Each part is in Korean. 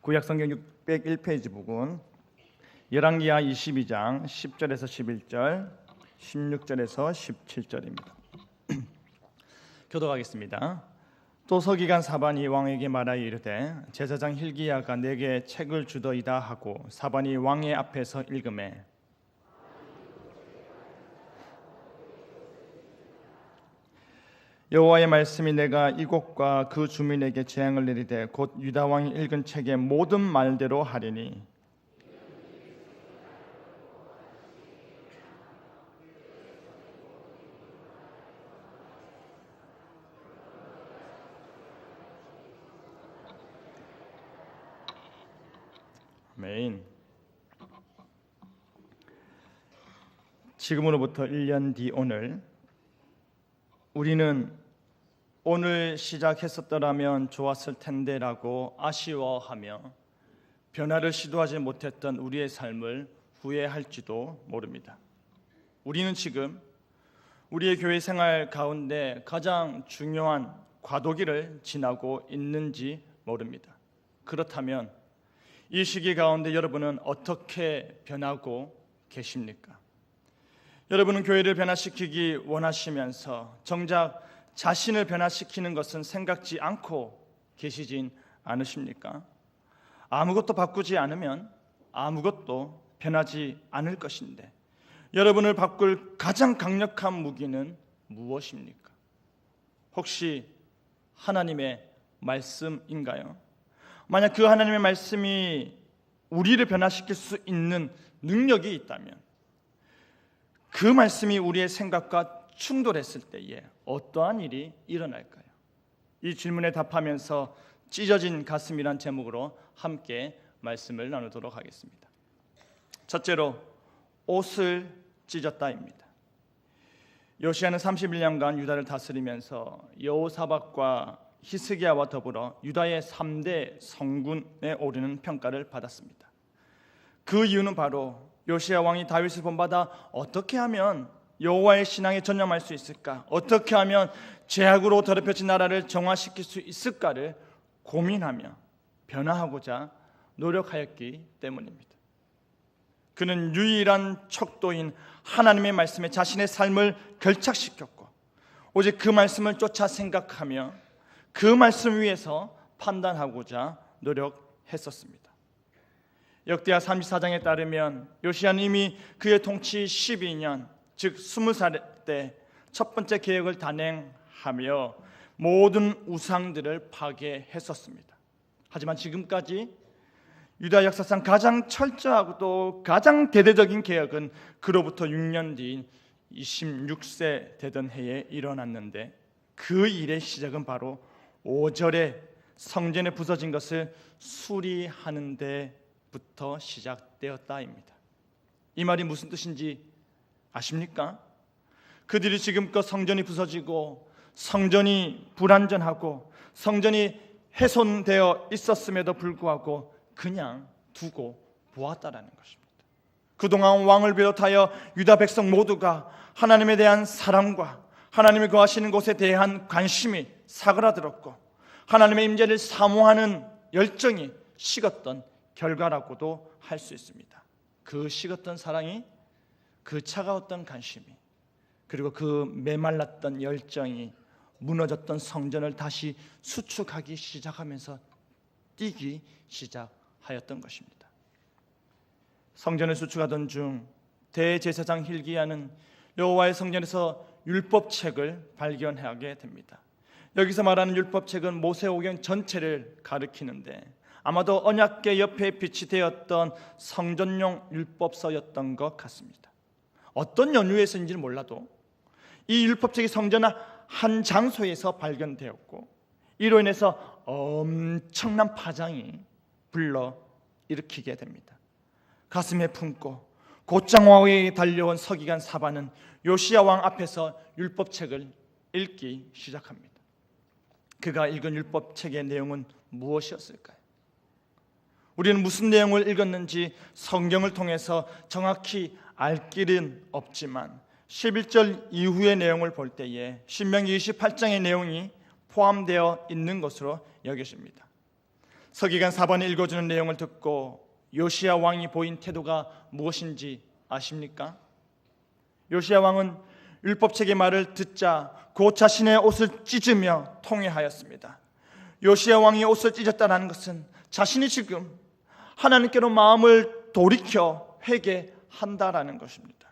구약성경 601페이지 부분 열왕기하 22장 10절에서 11절 16절에서 17절입니다. 교독하겠습니다. 또 서기관 사반이 왕에게 말하여 이르되 제사장 hil기야가 내게 책을 주더이다 하고 사반이 왕의 앞에서 읽으매 여호와의 말씀이 내가 이곳과 그 주민에게 재앙을 내리되 곧 유다 왕이 읽은 책의 모든 말대로 하리니 아멘. 지금으로부터 1년 뒤 오늘 우리는 오늘 시작했었더라면 좋았을 텐데라고 아쉬워하며 변화를 시도하지 못했던 우리의 삶을 후회할지도 모릅니다. 우리는 지금 우리의 교회 생활 가운데 가장 중요한 과도기를 지나고 있는지 모릅니다. 그렇다면 이 시기 가운데 여러분은 어떻게 변하고 계십니까? 여러분은 교회를 변화시키기 원하시면서 정작 자신을 변화시키는 것은 생각지 않고 계시진 않으십니까? 아무것도 바꾸지 않으면 아무것도 변하지 않을 것인데 여러분을 바꿀 가장 강력한 무기는 무엇입니까? 혹시 하나님의 말씀인가요? 만약 그 하나님의 말씀이 우리를 변화시킬 수 있는 능력이 있다면 그 말씀이 우리의 생각과 충돌했을 때에 어떠한 일이 일어날까요? 이 질문에 답하면서 찢어진 가슴이란 제목으로 함께 말씀을 나누도록 하겠습니다. 첫째로 옷을 찢었다입니다. 요시야는 31년간 유다를 다스리면서 여호사밧과 히스기야와 더불어 유다의 3대 성군에 오르는 평가를 받았습니다. 그 이유는 바로 요시야 왕이 다윗을 본받아 어떻게 하면 여호와의 신앙에 전념할 수 있을까? 어떻게 하면 죄악으로 더럽혀진 나라를 정화시킬 수 있을까를 고민하며 변화하고자 노력하였기 때문입니다. 그는 유일한 척도인 하나님의 말씀에 자신의 삶을 결착시켰고 오직 그 말씀을 쫓아 생각하며 그 말씀 위에서 판단하고자 노력했었습니다. 역대하 34장에 따르면 요시야는 이미 그의 통치 12년 즉 20살 때 첫 번째 계획을 단행하며 모든 우상들을 파괴했었습니다. 하지만 지금까지 유다 역사상 가장 철저하고도 가장 대대적인 개혁은 그로부터 6년 뒤인 26세 되던 해에 일어났는데 그 일의 시작은 바로 5절에 성전에 부서진 것을 수리하는 데부터 시작되었다입니다. 이 말이 무슨 뜻인지 아십니까? 그들이 지금껏 성전이 부서지고 성전이 불완전하고 성전이 훼손되어 있었음에도 불구하고 그냥 두고 보았다라는 것입니다. 그동안 왕을 비롯하여 유다 백성 모두가 하나님에 대한 사랑과 하나님이 거하시는 곳에 대한 관심이 사그라들었고 하나님의 임재를 사모하는 열정이 식었던 결과라고도 할 수 있습니다. 그 식었던 사랑이, 그 차가웠던 관심이, 그리고 그 메말랐던 열정이 무너졌던 성전을 다시 수축하기 시작하면서 뛰기 시작하였던 것입니다. 성전을 수축하던 중 대제사장 hil기야는 여호와의 성전에서 율법책을 발견하게 됩니다. 여기서 말하는 율법책은 모세오경 전체를 가리키는데 아마도 언약궤 옆에 비치되었던 성전용 율법서였던 것 같습니다. 어떤 연유에서인지는 몰라도 이 율법책이 성전 한 장소에서 발견되었고 이로 인해서 엄청난 파장이 불러일으키게 됩니다. 가슴에 품고 곧장왕에게 달려온 서기관 사반은 요시야 왕 앞에서 율법책을 읽기 시작합니다. 그가 읽은 율법책의 내용은 무엇이었을까요? 우리는 무슨 내용을 읽었는지 성경을 통해서 정확히 알 길은 없지만 11절 이후의 내용을 볼 때에 신명기 28장의 내용이 포함되어 있는 것으로 여겨집니다. 서기관 4번이 읽어주는 내용을 듣고 요시야 왕이 보인 태도가 무엇인지 아십니까? 요시야 왕은 율법책의 말을 듣자 곧 자신의 옷을 찢으며 통회하였습니다. 요시야 왕이 옷을 찢었다는 것은 자신이 지금 하나님께로 마음을 돌이켜 회개한다라는 것입니다.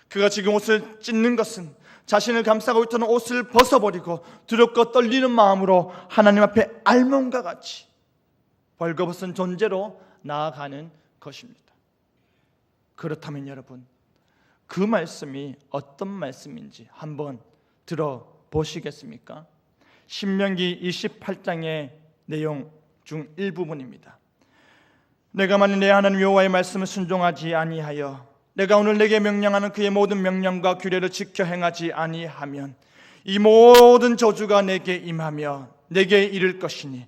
그가 지금 옷을 찢는 것은 자신을 감싸고 있던 옷을 벗어버리고 두렵고 떨리는 마음으로 하나님 앞에 알몸과 같이 벌거벗은 존재로 나아가는 것입니다. 그렇다면 여러분, 그 말씀이 어떤 말씀인지 한번 들어보시겠습니까? 신명기 28장의 내용 중 일부분입니다. 내가 만일 내 하나님 여호와의 말씀을 순종하지 아니하여 내가 오늘 내게 명령하는 그의 모든 명령과 규례를 지켜 행하지 아니하면 이 모든 저주가 내게 임하며 내게 이를 것이니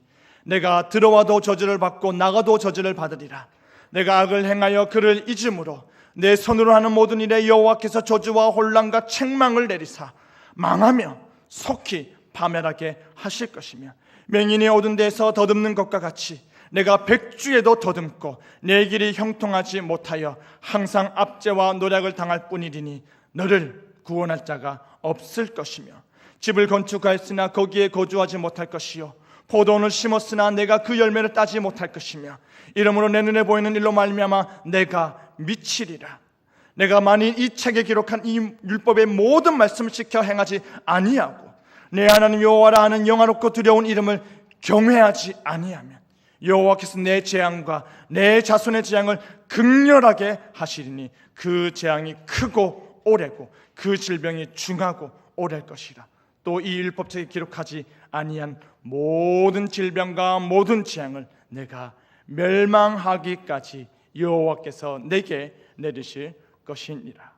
내가 들어와도 저주를 받고 나가도 저주를 받으리라. 내가 악을 행하여 그를 잊음으로 내 손으로 하는 모든 일에 여호와께서 저주와 혼란과 책망을 내리사 망하며 속히 파멸하게 하실 것이며 맹인이 얻은 데서 더듬는 것과 같이 내가 백주에도 더듬고 내 길이 형통하지 못하여 항상 압제와 노략을 당할 뿐이리니 너를 구원할 자가 없을 것이며 집을 건축하였으나 거기에 거주하지 못할 것이요 포도원을 심었으나 내가 그 열매를 따지 못할 것이며 이러므로 내 눈에 보이는 일로 말미암아 내가 미치리라. 내가 만일 이 책에 기록한 이 율법의 모든 말씀을 지켜 행하지 아니하고 내 하나님 여호와라 하는 영화롭고 두려운 이름을 경외하지 아니하면 여호와께서 내 재앙과 내 자손의 재앙을 극렬하게 하시리니 그 재앙이 크고 오래고 그 질병이 중하고 오래일 것이라. 또 이 율법책에 기록하지 아니한 모든 질병과 모든 재앙을 내가 멸망하기까지 여호와께서 내게 내리실 것이니라.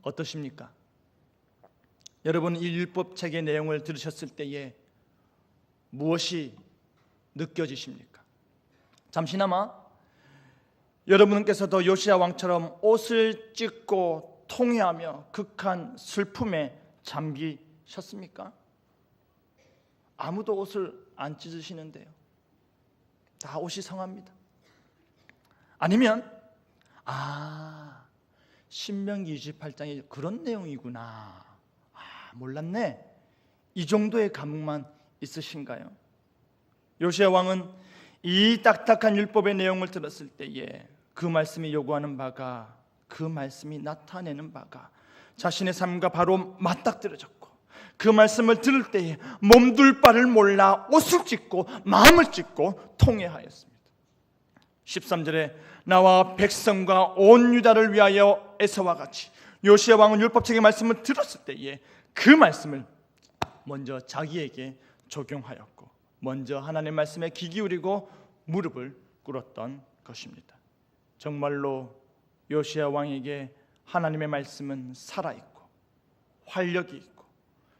어떠십니까? 여러분, 이 율법책의 내용을 들으셨을 때에 무엇이 느껴지십니까? 잠시나마 여러분께서도 요시야 왕처럼 옷을 찢고 통회하며 극한 슬픔에 잠기셨습니까? 아무도 옷을 안 찢으시는데요. 다 옷이 성합니다. 아니면 신명기 28장에 그런 내용이구나, 몰랐네, 이 정도의 감흥만 있으신가요? 요시야 왕은 이 딱딱한 율법의 내용을 들었을 때에 그 말씀이 요구하는 바가, 그 말씀이 나타내는 바가 자신의 삶과 바로 맞닥뜨려졌고 그 말씀을 들을 때에 몸둘 바를 몰라 옷을 찢고 마음을 찢고 통회하였습니다. 13절에 나와 백성과 온 유다를 위하여 에서와 같이 요시야 왕은 율법책의 말씀을 들었을 때에 그 말씀을 먼저 자기에게 적용하였고 먼저 하나님의 말씀에 귀 기울이고 무릎을 꿇었던 것입니다. 정말로 요시야 왕에게 하나님의 말씀은 살아있고 활력이 있고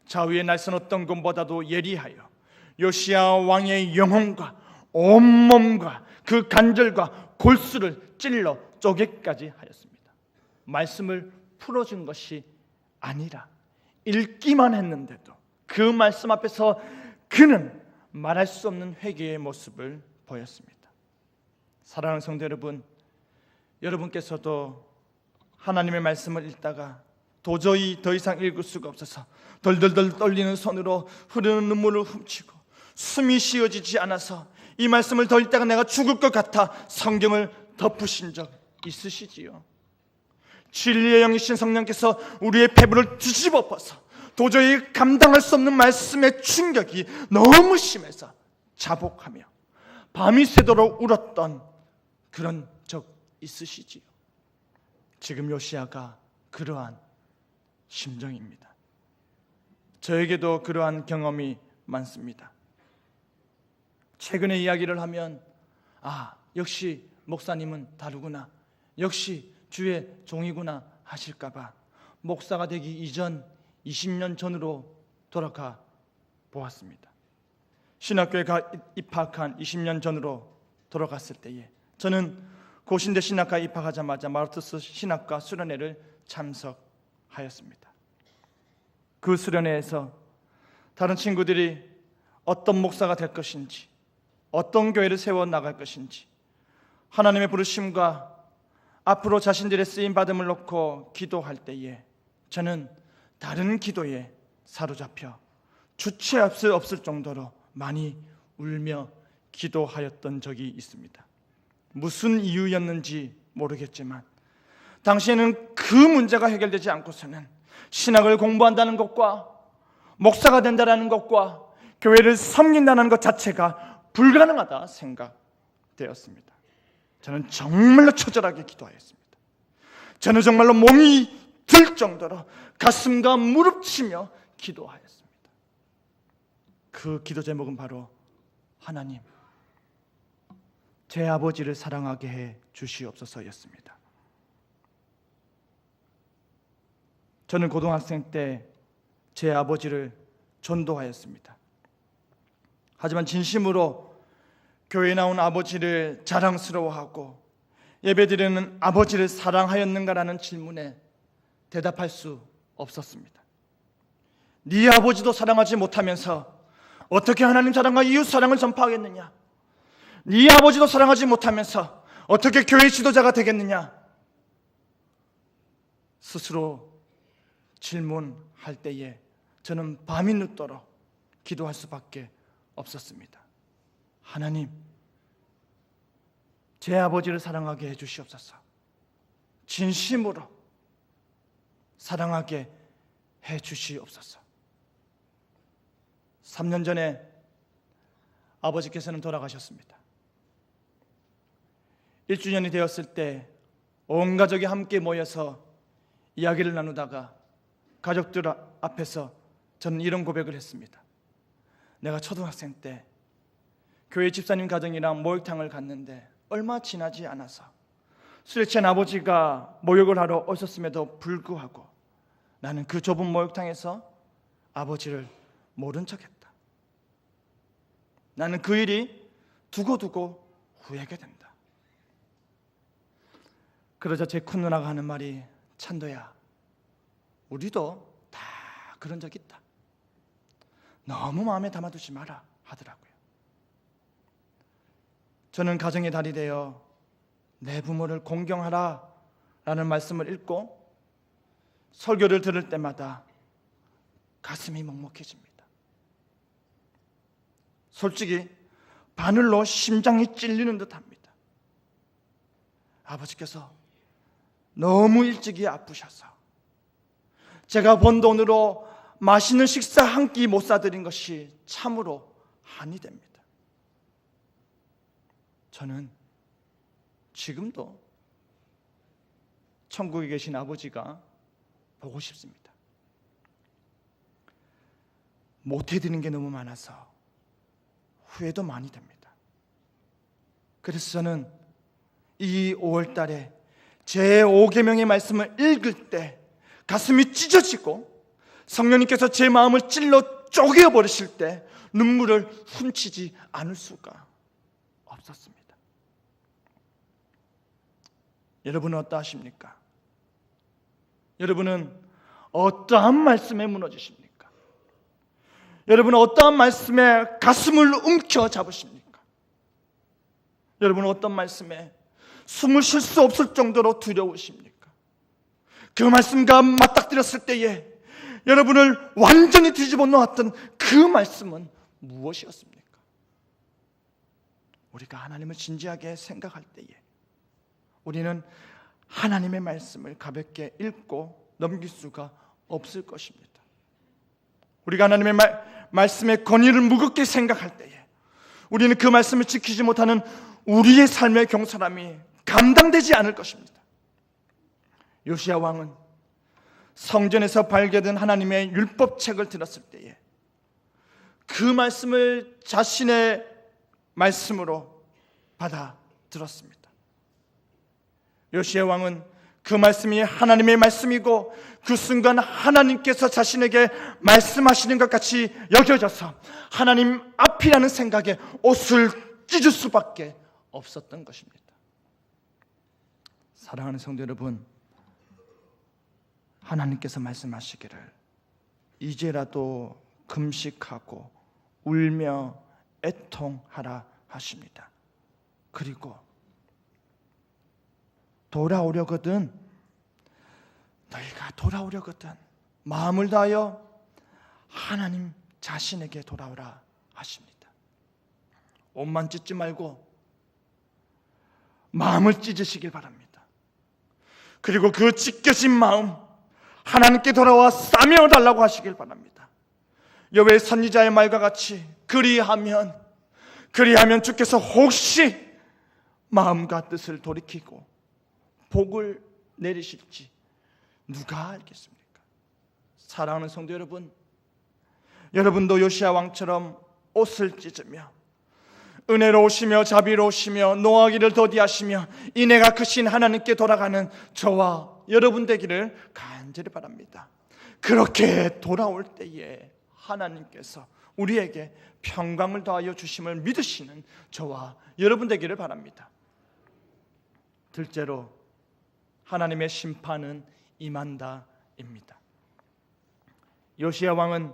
자위의 날선 어떤 것보다도 예리하여 요시야 왕의 영혼과 온몸과 그 관절과 골수를 찔러 쪼개까지 하였습니다. 말씀을 풀어준 것이 아니라 읽기만 했는데도 그 말씀 앞에서 그는 말할 수 없는 회개의 모습을 보였습니다. 사랑하는 성도 여러분, 여러분께서도 하나님의 말씀을 읽다가 도저히 더 이상 읽을 수가 없어서 덜덜덜 떨리는 손으로 흐르는 눈물을 훔치고 숨이 쉬어지지 않아서 이 말씀을 더 읽다가 내가 죽을 것 같아 성경을 덮으신 적 있으시지요? 진리의 영이신 성령께서 우리의 폐부를 뒤집어 엎어서 도저히 감당할 수 없는 말씀의 충격이 너무 심해서 자복하며 밤이 새도록 울었던 그런 적 있으시지요? 지금 요시야가 그러한 심정입니다. 저에게도 그러한 경험이 많습니다. 최근에 이야기를 하면 역시 목사님은 다르구나, 역시 주의 종이구나 하실까봐 목사가 되기 이전 20년 전으로 돌아가 보았습니다. 신학교에 입학한 20년 전으로 돌아갔을 때에 저는 고신대 신학과에 입학하자마자 마르투스 신학과 수련회를 참석하였습니다. 그 수련회에서 다른 친구들이 어떤 목사가 될 것인지, 어떤 교회를 세워 나갈 것인지, 하나님의 부르심과 앞으로 자신들의 쓰임받음을 놓고 기도할 때에 저는 다른 기도에 사로잡혀 주체할 수 없을 정도로 많이 울며 기도하였던 적이 있습니다. 무슨 이유였는지 모르겠지만 당시에는 그 문제가 해결되지 않고서는 신학을 공부한다는 것과 목사가 된다는 것과 교회를 섬긴다는 것 자체가 불가능하다 생각되었습니다. 저는 정말로 처절하게 기도하였습니다. 저는 정말로 몸이 들 정도로 가슴과 무릎치며 기도하였습니다. 그 기도 제목은 바로 하나님, 제 아버지를 사랑하게 해 주시옵소서였습니다. 저는 고등학생 때 제 아버지를 전도하였습니다. 하지만 진심으로 교회에 나온 아버지를 자랑스러워하고 예배드리는 아버지를 사랑하였는가라는 질문에 대답할 수 없었습니다. 네 아버지도 사랑하지 못하면서 어떻게 하나님 사랑과 이웃 사랑을 전파하겠느냐? 네 아버지도 사랑하지 못하면서 어떻게 교회 지도자가 되겠느냐? 스스로 질문할 때에 저는 밤이 늦도록 기도할 수밖에 없었습니다. 하나님, 제 아버지를 사랑하게 해주시옵소서. 진심으로 사랑하게 해주시옵소서. 3년 전에 아버지께서는 돌아가셨습니다. 1주년이 되었을 때 온 가족이 함께 모여서 이야기를 나누다가 가족들 앞에서 저는 이런 고백을 했습니다. 내가 초등학생 때 교회 집사님 가정이랑 목욕탕을 갔는데 얼마 지나지 않아서 술에 취한 아버지가 목욕을 하러 오셨음에도 불구하고 나는 그 좁은 목욕탕에서 아버지를 모른 척했다. 나는 그 일이 두고두고 후회하게 된다. 그러자 제 큰 누나가 하는 말이, 찬도야, 우리도 다 그런 적 있다. 너무 마음에 담아두지 마라 하더라고요. 저는 가정의 달이 되어 내 부모를 공경하라 라는 말씀을 읽고 설교를 들을 때마다 가슴이 먹먹해집니다. 솔직히 바늘로 심장이 찔리는 듯합니다. 아버지께서 너무 일찍이 아프셔서 제가 번 돈으로 맛있는 식사 한 끼 못 사드린 것이 참으로 한이 됩니다. 저는 지금도 천국에 계신 아버지가 보고 싶습니다. 못 해드리는 게 너무 많아서 후회도 많이 됩니다. 그래서 저는 이 5월 달에 제 5계명의 말씀을 읽을 때 가슴이 찢어지고 성령님께서 제 마음을 찔러 쪼개어버리실 때 눈물을 훔치지 않을 수가 없었습니다. 여러분은 어떠하십니까? 여러분은 어떠한 말씀에 무너지십니까? 여러분은 어떠한 말씀에 가슴을 움켜잡으십니까? 여러분은 어떤 말씀에 숨을 쉴 수 없을 정도로 두려우십니까? 그 말씀과 맞닥뜨렸을 때에 여러분을 완전히 뒤집어 놓았던 그 말씀은 무엇이었습니까? 우리가 하나님을 진지하게 생각할 때에 우리는 하나님의 말씀을 가볍게 읽고 넘길 수가 없을 것입니다. 우리가 하나님의 말씀의 권위를 무겁게 생각할 때에 우리는 그 말씀을 지키지 못하는 우리의 삶의 경솔함이 감당되지 않을 것입니다. 요시야 왕은 성전에서 발견된 하나님의 율법책을 들었을 때에 그 말씀을 자신의 말씀으로 받아 들었습니다. 요시야 왕은 그 말씀이 하나님의 말씀이고 그 순간 하나님께서 자신에게 말씀하시는 것 같이 여겨져서 하나님 앞이라는 생각에 옷을 찢을 수밖에 없었던 것입니다. 사랑하는 성도 여러분, 하나님께서 말씀하시기를 이제라도 금식하고 울며 애통하라 하십니다. 그리고 돌아오려거든, 너희가 돌아오려거든 마음을 다하여 하나님 자신에게 돌아오라 하십니다. 옷만 찢지 말고 마음을 찢으시길 바랍니다. 그리고 그 찢겨진 마음 하나님께 돌아와 싸매어 달라고 하시길 바랍니다. 여호와의 선지자의 말과 같이 그리하면 주께서 혹시 마음과 뜻을 돌이키고 복을 내리실지 누가 알겠습니까? 사랑하는 성도 여러분, 여러분도 요시야 왕처럼 옷을 찢으며 은혜로우시며 자비로우시며 노하기를 더디하시며 인애가 크신 하나님께 돌아가는 저와 여러분 되기를 간절히 바랍니다. 그렇게 돌아올 때에 하나님께서 우리에게 평강을 더하여 주심을 믿으시는 저와 여러분 되기를 바랍니다. 둘째로, 하나님의 심판은 임한다입니다. 요시야 왕은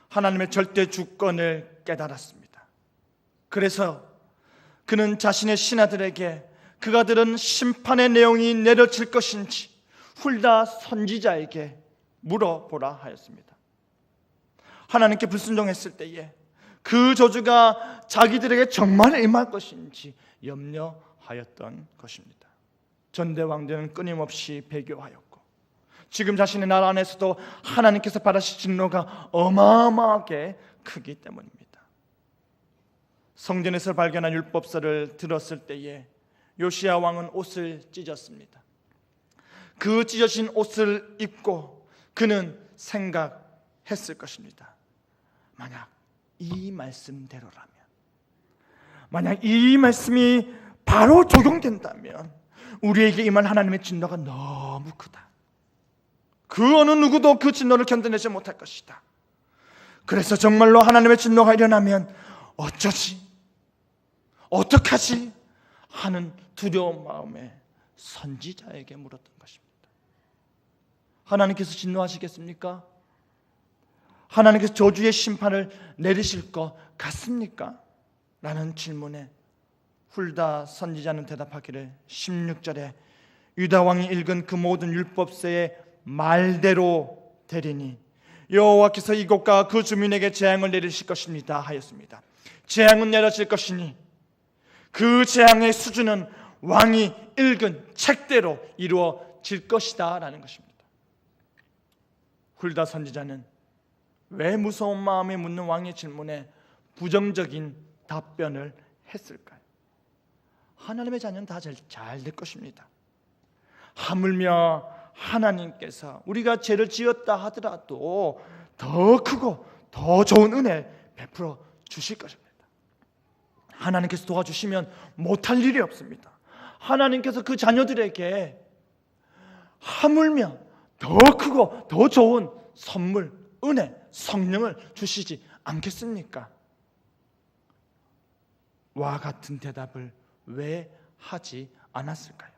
하나님의 절대 주권을 깨달았습니다. 그래서 그는 자신의 신하들에게 그가 들은 심판의 내용이 내려질 것인지 훌다 선지자에게 물어보라 하였습니다. 하나님께 불순종했을 때에 그 저주가 자기들에게 정말 임할 것인지 염려하였던 것입니다. 전대왕들은 끊임없이 배교하였고 지금 자신의 나라 안에서도 하나님께서 받으실 진노가 어마어마하게 크기 때문입니다. 성전에서 발견한 율법서를 들었을 때에 요시야 왕은 옷을 찢었습니다. 그 찢어진 옷을 입고 그는 생각했을 것입니다. 만약 이 말씀대로라면, 만약 이 말씀이 바로 적용된다면 우리에게 임한 하나님의 진노가 너무 크다. 그 어느 누구도 그 진노를 견뎌내지 못할 것이다. 그래서 정말로 하나님의 진노가 일어나면 어쩌지? 어떡하지? 하는 두려운 마음에 선지자에게 물었던 것입니다. 하나님께서 진노하시겠습니까? 하나님께서 저주의 심판을 내리실 것 같습니까? 라는 질문에 훌다 선지자는 대답하기를 16절에 유다 왕이 읽은 그 모든 율법서의 말대로 되리니 여호와께서 이곳과 그 주민에게 재앙을 내리실 것입니다 하였습니다. 재앙은 내려질 것이니 그 재앙의 수준은 왕이 읽은 책대로 이루어질 것이다 라는 것입니다. 훌다 선지자는 왜 무서운 마음에 묻는 왕의 질문에 부정적인 답변을 했을까요? 하나님의 자녀는 다 잘 될 것입니다. 하물며 하나님께서 우리가 죄를 지었다 하더라도 더 크고 더 좋은 은혜 베풀어 주실 것입니다. 하나님께서 도와주시면 못할 일이 없습니다. 하나님께서 그 자녀들에게 하물며 더 크고 더 좋은 선물, 은혜, 성령을 주시지 않겠습니까? 와 같은 대답을 왜 하지 않았을까요?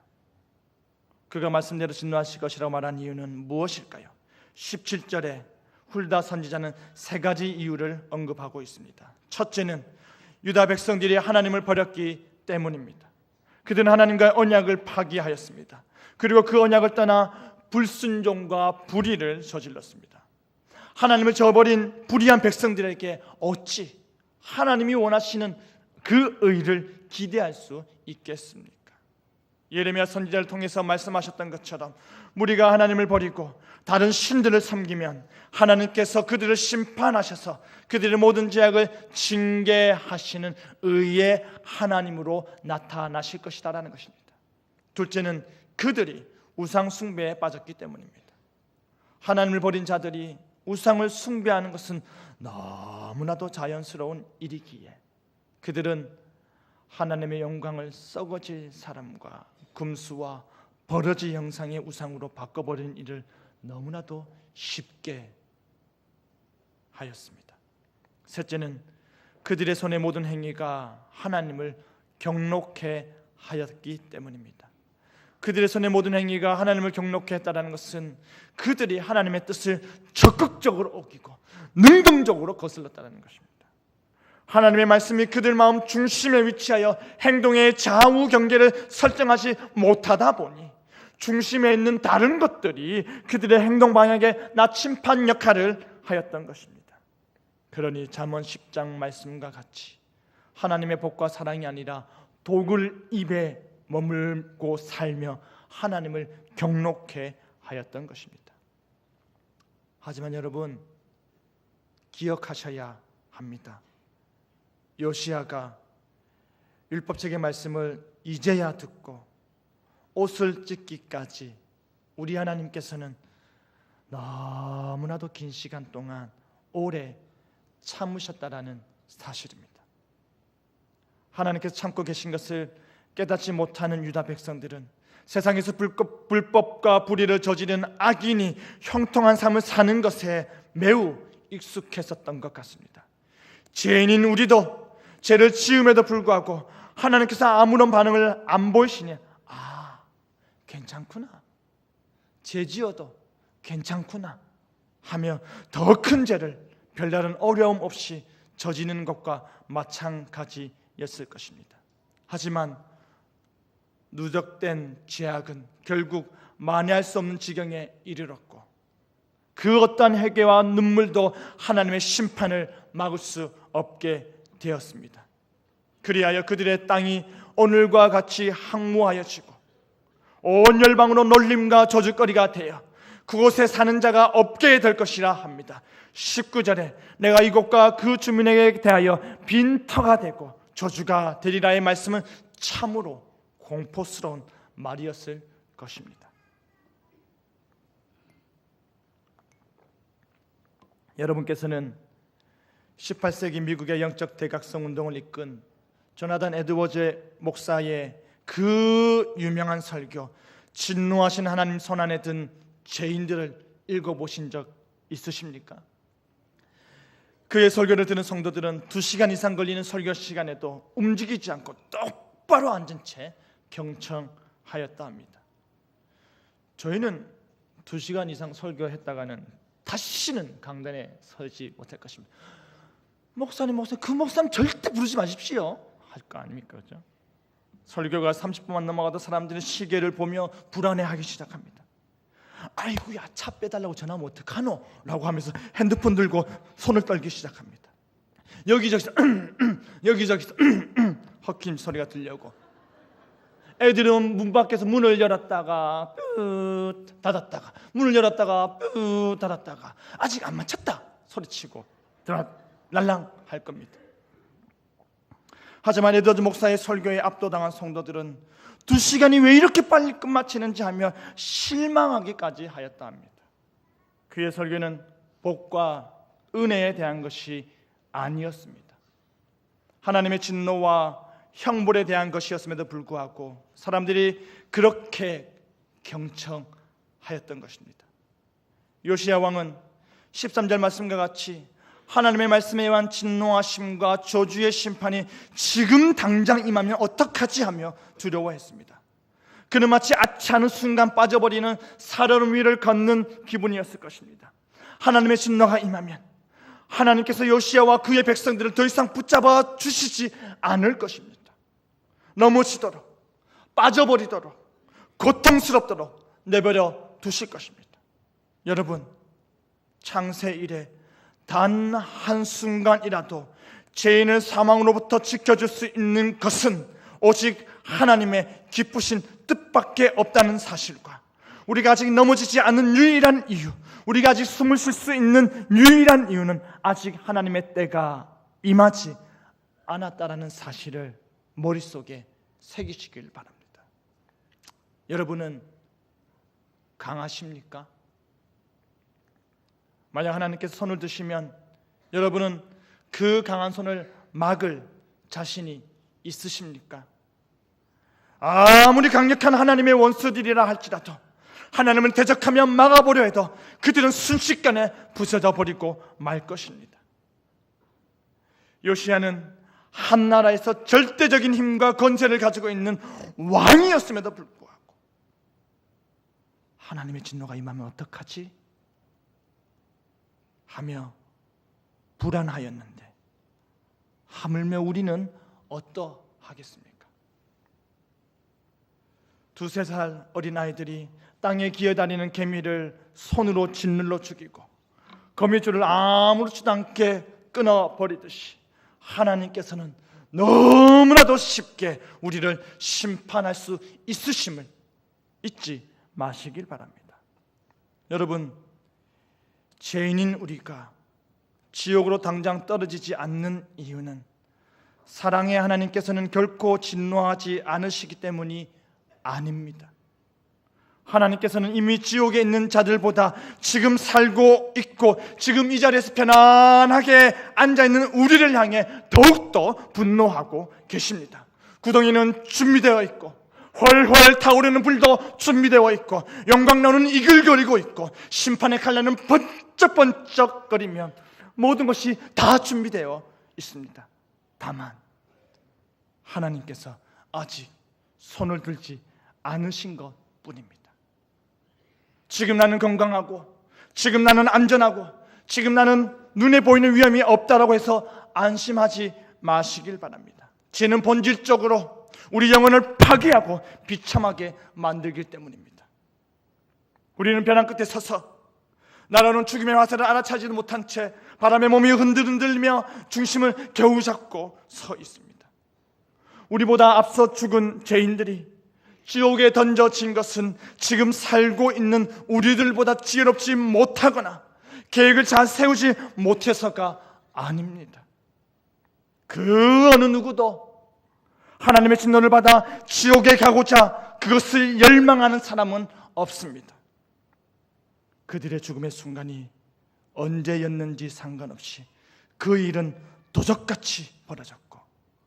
그가 말씀대로 진노하실 것이라고 말한 이유는 무엇일까요? 17절에 훌다 선지자는 세 가지 이유를 언급하고 있습니다. 첫째는 유다 백성들이 하나님을 버렸기 때문입니다. 그들은 하나님과의 언약을 파기하였습니다. 그리고 그 언약을 떠나 불순종과 불의를 저질렀습니다. 하나님을 저버린 불의한 백성들에게 어찌 하나님이 원하시는 그 의를 기대할 수 있겠습니까? 예레미야 선지자를 통해서 말씀하셨던 것처럼 무리가 하나님을 버리고 다른 신들을 섬기면 하나님께서 그들을 심판하셔서 그들의 모든 죄악을 징계하시는 의의 하나님으로 나타나실 것이다라는 것입니다. 둘째는 그들이 우상 숭배에 빠졌기 때문입니다. 하나님을 버린 자들이 우상을 숭배하는 것은 너무나도 자연스러운 일이기에 그들은 하나님의 영광을 썩어질 사람과 금수와 버러지 형상의 우상으로 바꿔버리는 일을 너무나도 쉽게 하였습니다. 셋째는 그들의 손의 모든 행위가 하나님을 경록해 하였기 때문입니다. 그들의 손의 모든 행위가 하나님을 경록케 했다는 것은 그들이 하나님의 뜻을 적극적으로 어기고 능동적으로 거슬렀다는 것입니다. 하나님의 말씀이 그들 마음 중심에 위치하여 행동의 좌우 경계를 설정하지 못하다 보니 중심에 있는 다른 것들이 그들의 행동 방향에 나침반 역할을 하였던 것입니다. 그러니 잠언 10장 말씀과 같이 하나님의 복과 사랑이 아니라 독을 입에 머물고 살며 하나님을 경록케 하였던 것입니다. 하지만 여러분, 기억하셔야 합니다. 요시야가 율법책의 말씀을 이제야 듣고 옷을 찢기까지 우리 하나님께서는 너무나도 긴 시간 동안 오래 참으셨다라는 사실입니다. 하나님께서 참고 계신 것을 깨닫지 못하는 유다 백성들은 세상에서 불법과 불의를 저지른 악인이 형통한 삶을 사는 것에 매우 익숙했었던 것 같습니다. 죄인인 우리도 죄를 지음에도 불구하고 하나님께서 아무런 반응을 안 보이시니 괜찮구나, 죄 지어도 괜찮구나 하며 더 큰 죄를 별다른 어려움 없이 저지르는 것과 마찬가지였을 것입니다. 하지만 누적된 죄악은 결국 만회할 수 없는 지경에 이르렀고 그 어떠한 회개와 눈물도 하나님의 심판을 막을 수 없게 되었습니다. 그리하여 그들의 땅이 오늘과 같이 황무하여지고 온 열방으로 놀림과 저주거리가 되어 그곳에 사는 자가 없게 될 것이라 합니다. 19절에 내가 이곳과 그 주민에게 대하여 빈터가 되고 저주가 되리라의 말씀은 참으로 공포스러운 말이었을 것입니다. 여러분께서는 18세기 미국의 영적 대각성 운동을 이끈 조나단 에드워즈 목사의 그 유명한 설교, 진노하신 하나님 손안에 든 죄인들을 읽어보신 적 있으십니까? 그의 설교를 듣는 성도들은 2시간 이상 걸리는 설교 시간에도 움직이지 않고 똑바로 앉은 채 경청하였다 합니다. 저희는 2시간 이상 설교했다가는 다시는 강단에 서지 못할 것입니다. 목사님 그 목사님 절대 부르지 마십시오 할 거 아닙니까? 그렇죠? 설교가 30분만 넘어가도 사람들은 시계를 보며 불안해하기 시작합니다. 아이고야, 차 빼달라고 전화하면 어떡하노? 라고 하면서 핸드폰 들고 손을 떨기 시작합니다. 여기저기서 헛김 소리가 들려오고 애들은 문 밖에서 문을 열었다가 닫았다가 문을 열었다가 닫았다가 아직 안 마쳤다 소리치고 랄랑 할 겁니다. 하지만 에드워즈 목사의 설교에 압도당한 성도들은 2시간이 왜 이렇게 빨리 끝마치는지 하며 실망하기까지 하였다 합니다. 그의 설교는 복과 은혜에 대한 것이 아니었습니다. 하나님의 진노와 형벌에 대한 것이었음에도 불구하고 사람들이 그렇게 경청하였던 것입니다. 요시야 왕은 13절 말씀과 같이 하나님의 말씀에 의한 진노하심과 저주의 심판이 지금 당장 임하면 어떡하지 하며 두려워했습니다. 그는 마치 아차하는 순간 빠져버리는 살얼음 위를 걷는 기분이었을 것입니다. 하나님의 진노가 임하면 하나님께서 요시야와 그의 백성들을 더 이상 붙잡아 주시지 않을 것입니다. 넘어지도록, 빠져버리도록, 고통스럽도록 내버려 두실 것입니다. 여러분, 창세 이래 단 한순간이라도 죄인을 사망으로부터 지켜줄 수 있는 것은 오직 하나님의 기쁘신 뜻밖에 없다는 사실과 우리가 아직 넘어지지 않는 유일한 이유, 우리가 아직 숨을 쉴 수 있는 유일한 이유는 아직 하나님의 때가 임하지 않았다라는 사실을 머릿속에 새기시길 바랍니다. 여러분은 강하십니까? 만약 하나님께서 손을 드시면 여러분은 그 강한 손을 막을 자신이 있으십니까? 아무리 강력한 하나님의 원수들이라 할지라도 하나님을 대적하며 막아보려 해도 그들은 순식간에 부서져 버리고 말 것입니다. 요시야는 한 나라에서 절대적인 힘과 권세를 가지고 있는 왕이었음에도 불구하고 하나님의 진노가 임하면 어떡하지? 하며 불안하였는데 하물며 우리는 어떠하겠습니까? 2-3살 어린아이들이 땅에 기어다니는 개미를 손으로 짓눌러 죽이고 거미줄을 아무렇지도 않게 끊어버리듯이 하나님께서는 너무나도 쉽게 우리를 심판할 수 있으심을 잊지 마시길 바랍니다. 여러분, 죄인인 우리가 지옥으로 당장 떨어지지 않는 이유는 사랑의 하나님께서는 결코 진노하지 않으시기 때문이 아닙니다. 하나님께서는 이미 지옥에 있는 자들보다 지금 살고 있고 지금 이 자리에서 편안하게 앉아있는 우리를 향해 더욱더 분노하고 계십니다. 구덩이는 준비되어 있고 훨훨 타오르는 불도 준비되어 있고 영광나무는 이글거리고 있고 심판의 칼날은 번쩍번쩍거리며 모든 것이 다 준비되어 있습니다. 다만 하나님께서 아직 손을 들지 않으신 것뿐입니다. 지금 나는 건강하고 지금 나는 안전하고 지금 나는 눈에 보이는 위험이 없다라고 해서 안심하지 마시길 바랍니다. 죄는 본질적으로 우리 영혼을 파괴하고 비참하게 만들기 때문입니다. 우리는 벼랑 끝에 서서 날아오는 죽음의 화살을 알아차지도 못한 채 바람에 몸이 흔들흔들며 중심을 겨우 잡고 서 있습니다. 우리보다 앞서 죽은 죄인들이 지옥에 던져진 것은 지금 살고 있는 우리들보다 지혜롭지 못하거나 계획을 잘 세우지 못해서가 아닙니다. 그 어느 누구도 하나님의 진노를 받아 지옥에 가고자 그것을 열망하는 사람은 없습니다. 그들의 죽음의 순간이 언제였는지 상관없이 그 일은 도적같이 벌어졌고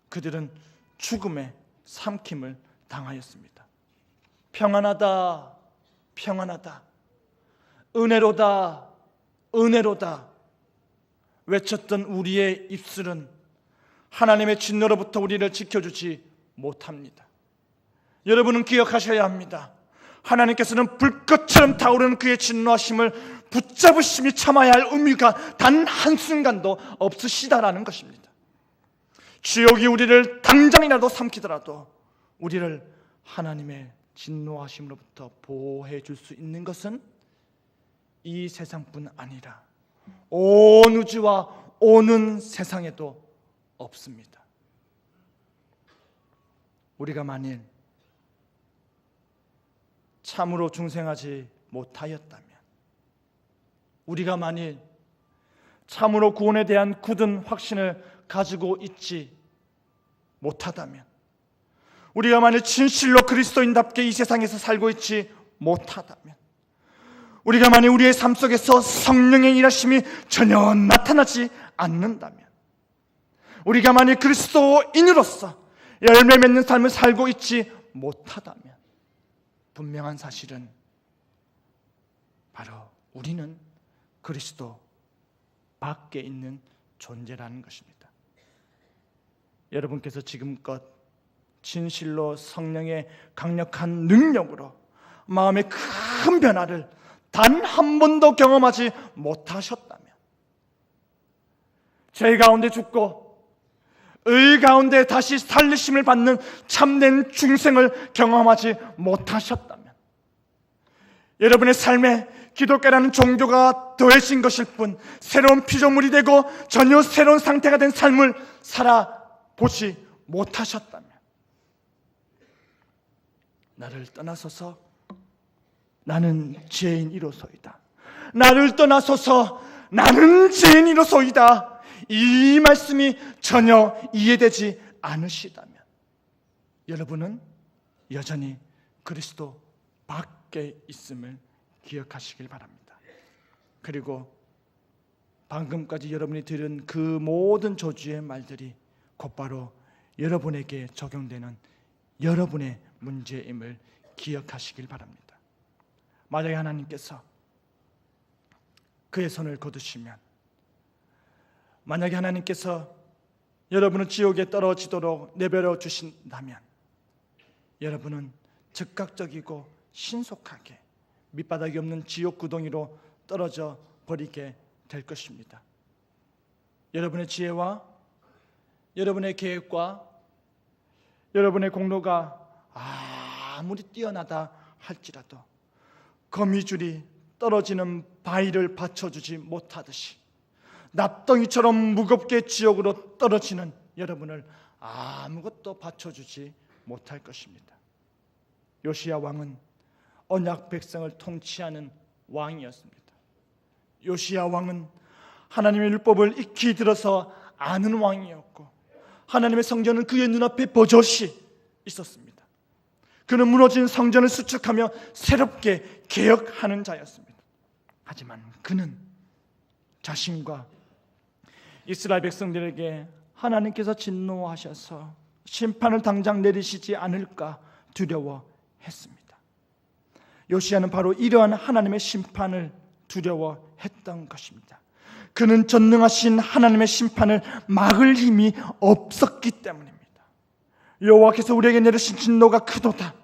그들은 죽음의 삼킴을 당하였습니다. 평안하다, 평안하다, 은혜로다, 은혜로다 외쳤던 우리의 입술은 하나님의 진노로부터 우리를 지켜주지 못합니다. 여러분은 기억하셔야 합니다. 하나님께서는 불꽃처럼 타오르는 그의 진노하심을 붙잡으심이 참아야 할 의미가 단 한순간도 없으시다라는 것입니다. 지옥이 우리를 당장이라도 삼키더라도 우리를 하나님의 진노하심으로부터 보호해 줄 수 있는 것은 이 세상뿐 아니라 온 우주와 오는 세상에도 없습니다. 우리가 만일 참으로 중생하지 못하였다면, 우리가 만일 참으로 구원에 대한 굳은 확신을 가지고 있지 못하다면, 우리가 만일 진실로 그리스도인답게 이 세상에서 살고 있지 못하다면, 우리가 만일 우리의 삶 속에서 성령의 일하심이 전혀 나타나지 않는다면, 우리가 만일 그리스도인으로서 열매 맺는 삶을 살고 있지 못하다면 분명한 사실은 바로 우리는 그리스도 밖에 있는 존재라는 것입니다. 여러분께서 지금껏 진실로 성령의 강력한 능력으로 마음의 큰 변화를 단 한 번도 경험하지 못하셨다면, 죄 가운데 죽고 의 가운데 다시 살리심을 받는 참된 중생을 경험하지 못하셨다면, 여러분의 삶에 기독교라는 종교가 더해진 것일 뿐 새로운 피조물이 되고 전혀 새로운 상태가 된 삶을 살아보지 못하셨다면, 나를 떠나서서 나는 죄인이로소이다, 나를 떠나서서 나는 죄인이로소이다, 이 말씀이 전혀 이해되지 않으시다면 여러분은 여전히 그리스도 밖에 있음을 기억하시길 바랍니다. 그리고 방금까지 여러분이 들은 그 모든 저주의 말들이 곧바로 여러분에게 적용되는 여러분의 문제임을 기억하시길 바랍니다. 만약에 하나님께서 그의 손을 거두시면, 만약에 하나님께서 여러분을 지옥에 떨어지도록 내버려 주신다면, 여러분은 즉각적이고 신속하게 밑바닥이 없는 지옥 구덩이로 떨어져 버리게 될 것입니다. 여러분의 지혜와 여러분의 계획과 여러분의 공로가 아무리 뛰어나다 할지라도 거미줄이 떨어지는 바위를 받쳐주지 못하듯이 납덩이처럼 무겁게 지옥으로 떨어지는 여러분을 아무것도 받쳐주지 못할 것입니다. 요시야 왕은 언약 백성을 통치하는 왕이었습니다. 요시야 왕은 하나님의 율법을 익히 들어서 아는 왕이었고 하나님의 성전은 그의 눈앞에 버젓이 있었습니다. 그는 무너진 성전을 수축하며 새롭게 개혁하는 자였습니다. 하지만 그는 자신과 이스라엘 백성들에게 하나님께서 진노하셔서 심판을 당장 내리시지 않을까 두려워했습니다. 요시야는 바로 이러한 하나님의 심판을 두려워했던 것입니다. 그는 전능하신 하나님의 심판을 막을 힘이 없었기 때문입니다. 여호와께서 우리에게 내리신 진노가 크도다.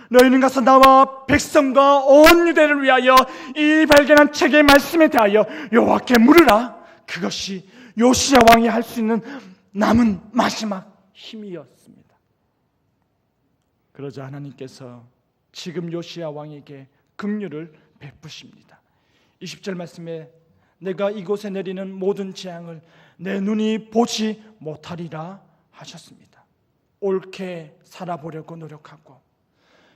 너희는 가서 나와 백성과 온 유대를 위하여 이 발견한 책의 말씀에 대하여 여호와께 물으라. 그것이 요시야 왕이 할 수 있는 남은 마지막 힘이었습니다. 그러자 하나님께서 지금 요시야 왕에게 긍휼을 베푸십니다. 20절 말씀에 내가 이곳에 내리는 모든 재앙을 내 눈이 보지 못하리라 하셨습니다. 옳게 살아보려고 노력하고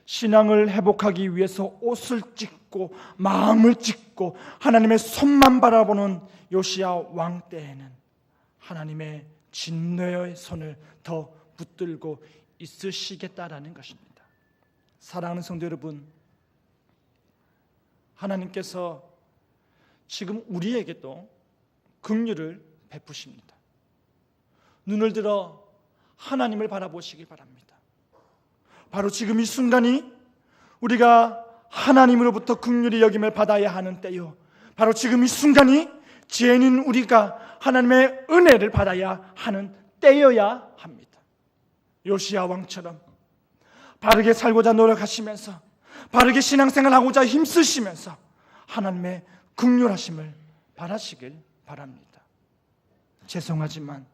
신앙을 회복하기 위해서 옷을 찢고 마음을 찢고 하나님의 손만 바라보는 요시야 왕 때에는 하나님의 진노의 손을 더 붙들고 있으시겠다라는 것입니다. 사랑하는 성도 여러분, 하나님께서 지금 우리에게도 긍휼을 베푸십니다. 눈을 들어 하나님을 바라보시기 바랍니다. 바로 지금 이 순간이 우리가 하나님으로부터 긍휼히 여김을 받아야 하는 때요, 바로 지금 이 순간이 죄인인 우리가 하나님의 은혜를 받아야 하는 때여야 합니다. 요시야 왕처럼 바르게 살고자 노력하시면서 바르게 신앙생활하고자 힘쓰시면서 하나님의 긍휼하심을 바라시길 바랍니다. 죄송하지만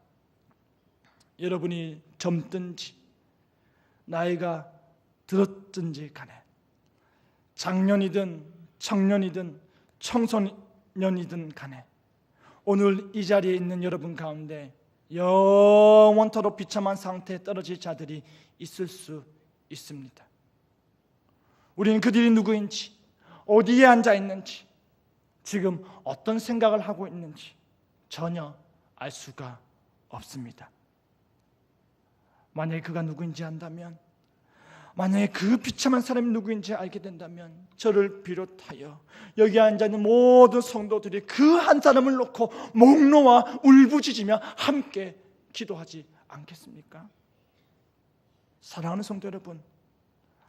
여러분이 젊든지 나이가 들었든지 간에 장년이든 청년이든 청소년이든 간에 오늘 이 자리에 있는 여러분 가운데 영원토록 비참한 상태에 떨어질 자들이 있을 수 있습니다. 우리는 그들이 누구인지, 어디에 앉아 있는지, 지금 어떤 생각을 하고 있는지 전혀 알 수가 없습니다. 만약에 그가 누구인지 안다면, 만약에 그 비참한 사람이 누구인지 알게 된다면 저를 비롯하여 여기 앉아있는 모든 성도들이 그 한 사람을 놓고 목 놓아 울부짖으며 함께 기도하지 않겠습니까? 사랑하는 성도 여러분,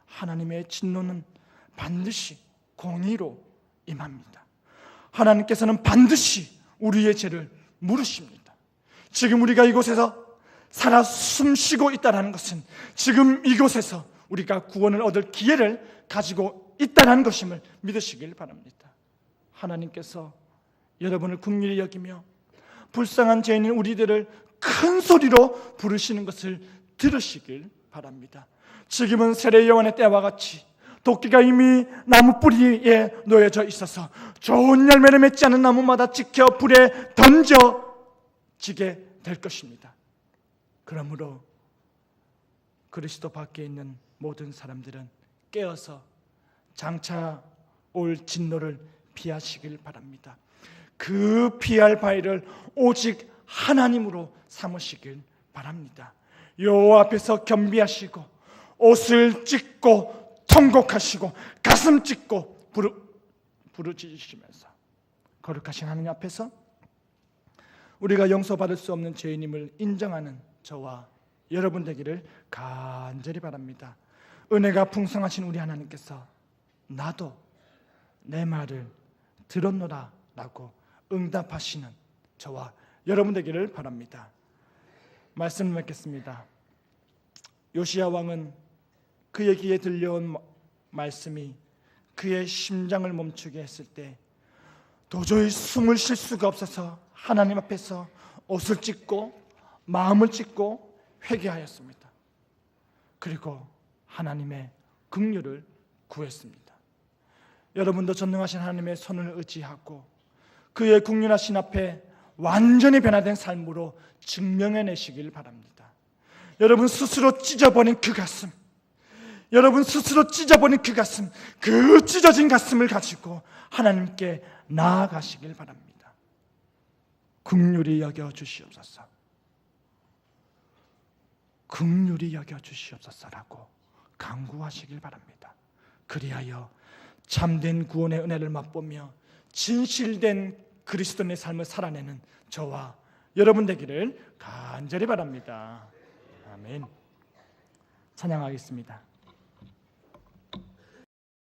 하나님의 진노는 반드시 공의로 임합니다. 하나님께서는 반드시 우리의 죄를 물으십니다. 지금 우리가 이곳에서 살아 숨쉬고 있다는 것은 지금 이곳에서 우리가 구원을 얻을 기회를 가지고 있다는 것임을 믿으시길 바랍니다. 하나님께서 여러분을 긍휼히 여기며 불쌍한 죄인인 우리들을 큰 소리로 부르시는 것을 들으시길 바랍니다. 지금은 세례 요한의 때와 같이 도끼가 이미 나무 뿌리에 놓여져 있어서 좋은 열매를 맺지 않은 나무마다 지켜 불에 던져지게 될 것입니다. 그러므로 그리스도 밖에 있는 모든 사람들은 깨어서 장차 올 진노를 피하시길 바랍니다. 그 피할 바위를 오직 하나님으로 삼으시길 바랍니다. 여호와 앞에서 겸비하시고 옷을 찢고 통곡하시고 가슴 찢고 부르짖으시면서 거룩하신 하나님 앞에서 우리가 용서받을 수 없는 죄인임을 인정하는 저와 여러분 되기를 간절히 바랍니다. 은혜가 풍성하신 우리 하나님께서 나도 내 말을 들었노라 라고 응답하시는 저와 여러분 되기를 바랍니다. 말씀을 맺겠습니다. 요시야 왕은 그의 귀에 들려온 말씀이 그의 심장을 멈추게 했을 때 도저히 숨을 쉴 수가 없어서 하나님 앞에서 옷을 찢고 마음을 찢고 회개하였습니다. 그리고 하나님의 긍휼을 구했습니다. 여러분도 전능하신 하나님의 손을 의지하고 그의 긍휼하신 앞에 완전히 변화된 삶으로 증명해내시길 바랍니다. 여러분 스스로 찢어버린 그 가슴, 여러분 스스로 찢어버린 그 가슴, 그 찢어진 가슴을 가지고 하나님께 나아가시길 바랍니다. 긍휼히 여겨 주시옵소서, 긍휼히 여겨 주시옵소서라고 간구하시길 바랍니다. 그리하여 참된 구원의 은혜를 맛보며 진실된 그리스도인의 삶을 살아내는 저와 여러분 되기를 간절히 바랍니다. 아멘. 찬양하겠습니다.